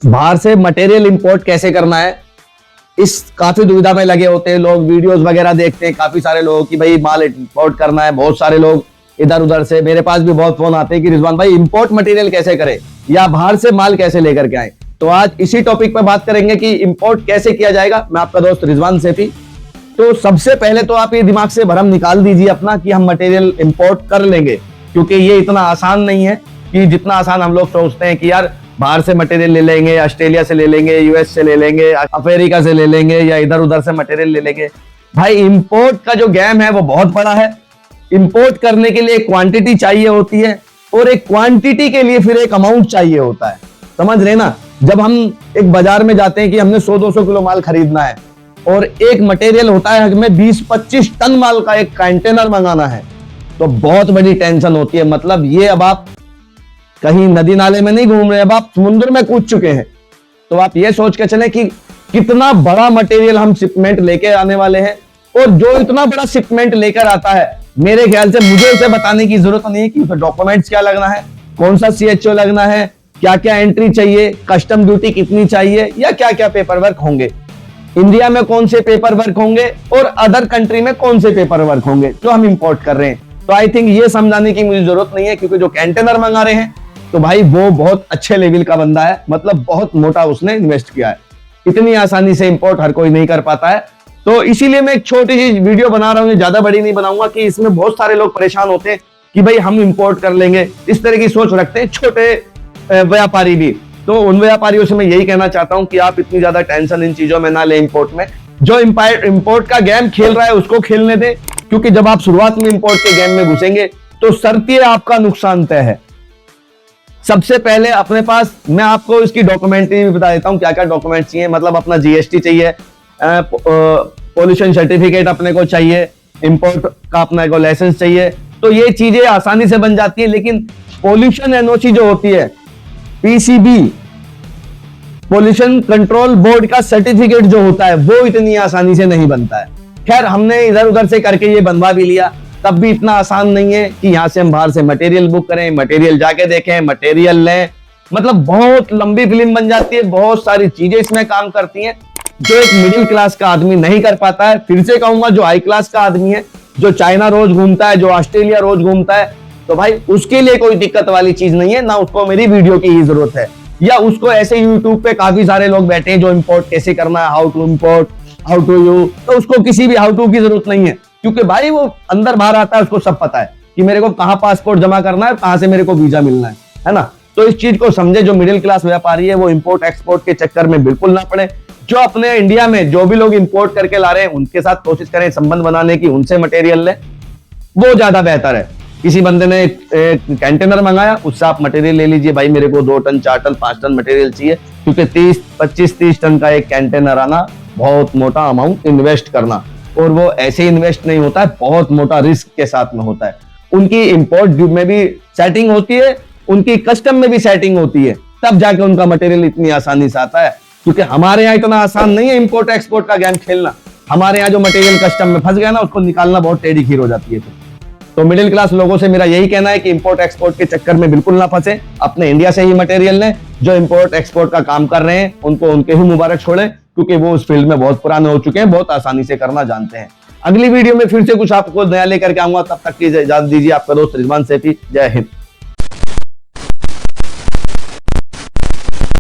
बाहर से material import कैसे करना है, इस काफी दुविधा में लगे होते हैं लोग। वीडियोस वगैरह देखते हैं काफी सारे लोग कि भाई माल इंपोर्ट करना है। बहुत सारे लोग इधर उधर से, मेरे पास भी बहुत फोन आते हैं कि रिजवान भाई इंपोर्ट मटेरियल कैसे करें या बाहर से माल कैसे लेकर के आए। तो आज इसी टॉपिक पर बात करेंगे कि इंपोर्ट कैसे किया जाएगा। मैं आपका दोस्त रिजवान सैफी। तो सबसे पहले तो आप ये दिमाग से भरम निकाल दीजिए अपना कि हम मटेरियल इंपोर्ट कर लेंगे, क्योंकि ये इतना आसान नहीं है कि जितना आसान हम लोग सोचते हैं कि यार बाहर से मटेरियल ले लेंगे, ऑस्ट्रेलिया से ले लेंगे, यूएस से ले लेंगे, अमेरिका से ले लेंगे या इधर उधर से मटेरियल ले लेंगे। भाई इंपोर्ट का जो गेम है वो बहुत बड़ा है। इंपोर्ट करने के लिए एक क्वांटिटी चाहिए होती है और एक क्वांटिटी के लिए फिर एक अमाउंट चाहिए होता है। समझ रहे ना। जब हम एक बाजार में जाते हैं कि हमने 100-200 किलो माल खरीदना है और एक मटेरियल होता है हमें 20-25 टन माल का एक कंटेनर मंगाना है, तो बहुत बड़ी टेंशन होती है। मतलब ये अब आप कहीं नदी नाले में नहीं घूम रहे, अब आप समुद्र में कूद चुके हैं। तो आप ये सोच के चले कि कितना बड़ा मटेरियल हम शिपमेंट लेके आने वाले हैं। और जो इतना बड़ा शिपमेंट लेकर आता है, मेरे ख्याल से मुझे उसे बताने की जरूरत नहीं है कि उसे डॉक्यूमेंट्स क्या लगना है, कौन सा CHO लगना है, क्या क्या एंट्री चाहिए, कस्टम ड्यूटी कितनी चाहिए या क्या क्या पेपर वर्क होंगे, इंडिया में कौन से पेपर वर्क होंगे और अदर कंट्री में कौन से पेपर वर्क होंगे जो हम इंपोर्ट कर रहे हैं। तो आई थिंक ये समझाने की मुझे जरूरत नहीं है, क्योंकि जो कंटेनर मंगा रहे हैं तो भाई वो बहुत अच्छे लेवल का बंदा है। मतलब बहुत मोटा उसने इन्वेस्ट किया है। इतनी आसानी से इंपोर्ट हर कोई नहीं कर पाता है। तो इसीलिए मैं एक छोटी सी वीडियो बना रहा हूं, ज्यादा बड़ी नहीं बनाऊंगा, कि इसमें बहुत सारे लोग परेशान होते हैं कि भाई हम इंपोर्ट कर लेंगे। इस तरह की सोच रखते हैं छोटे व्यापारी भी। तो उन व्यापारियों से मैं यही कहना चाहता हूं कि आप इतनी ज्यादा टेंशन इन चीजों में ना ले। इंपोर्ट में जो इंपोर्ट का गेम खेल रहा है उसको खेलने दे, क्योंकि जब आप शुरुआत में इंपोर्ट के गेम में घुसेंगे तो शर्तिये आपका नुकसान तय है। सबसे पहले अपने पास, मैं आपको इसकी डॉक्यूमेंट्री भी बता देता हूं क्या क्या डॉक्यूमेंट चाहिए। मतलब अपना GST चाहिए, पोल्यूशन सर्टिफिकेट अपने को चाहिए, इंपोर्ट का अपना को लाइसेंस चाहिए। तो ये चीजें आसानी से बन जाती है। लेकिन पोल्यूशन NOC जो होती है, PCB, पोल्यूशन कंट्रोल बोर्ड का सर्टिफिकेट जो होता है, वो इतनी आसानी से नहीं बनता है। खैर हमने इधर उधर से करके ये बनवा भी लिया, तब भी इतना आसान नहीं है कि यहां से हम बाहर से मटेरियल बुक करें, मटेरियल जाके देखें, मटेरियल लें। मतलब बहुत लंबी फिल्म बन जाती है। बहुत सारी चीजें इसमें काम करती हैं जो एक मिडिल क्लास का आदमी नहीं कर पाता है। फिर से कहूंगा, जो हाई क्लास का आदमी है, जो चाइना रोज घूमता है, जो ऑस्ट्रेलिया रोज घूमता है, तो भाई उसके लिए कोई दिक्कत वाली चीज नहीं है। ना उसको मेरी वीडियो की ही जरूरत है, या उसको ऐसे यूट्यूब पे काफी सारे लोग बैठे हैं जो इंपोर्ट कैसे करना है, how to import, how to you, तो उसको किसी भी हाउ टू की जरूरत नहीं है। क्योंकि भाई वो अंदर बाहर आता है, उसको सब पता है कि मेरे को कहां पासपोर्ट जमा करना है, कहां से मेरे को वीजा मिलना है ना। तो इस चीज को समझे। जो मिडिल क्लास व्यापारी है वो इंपोर्ट एक्सपोर्ट के चक्कर में बिल्कुल ना पड़े। जो अपने इंडिया में जो भी लोग इंपोर्ट करके ला रहे हैं उनके साथ कोशिश करें संबंध बनाने की, उनसे मटेरियल लें, वो ज्यादा बेहतर है। किसी बंदे ने एक कंटेनर मंगाया, उससे आप मटेरियल ले लीजिए। भाई मेरे को 2 टन 4 टन 5 टन मटेरियल चाहिए, क्योंकि 25-30 टन का एक कंटेनर आना बहुत मोटा अमाउंट इन्वेस्ट करना, और वो ऐसे इन्वेस्ट नहीं होता है, बहुत मोटा रिस्क के साथ में होता है। उनकी इंपोर्ट में भी सेटिंग होती है, उनकी कस्टम में भी सेटिंग होती है, तब जाके उनका मटेरियल इतनी आसानी से आता है। क्योंकि हमारे यहाँ इतना आसान नहीं है इंपोर्ट एक्सपोर्ट का गेम खेलना। हमारे यहाँ जो मटेरियल कस्टम में फंस गया ना, उसको निकालना बहुत टेढ़ी खीर हो जाती है। तो मिडिल क्लास लोगों से मेरा यही कहना है कि इंपोर्ट एक्सपोर्ट के चक्कर में बिल्कुल ना फंसे। अपने इंडिया से ही मटेरियल लें। जो इंपोर्ट एक्सपोर्ट का काम कर रहे हैं उनको उनके ही मुबारक छोड़ें, क्योंकि वो उस फील्ड में बहुत पुराने हो चुके हैं, बहुत आसानी से करना जानते हैं। अगली वीडियो में फिर से कुछ आपको नया लेकर के आऊंगा। तब तक की इजाजत दीजिए। आपका दोस्त रिजवान सैफी। जय हिंद।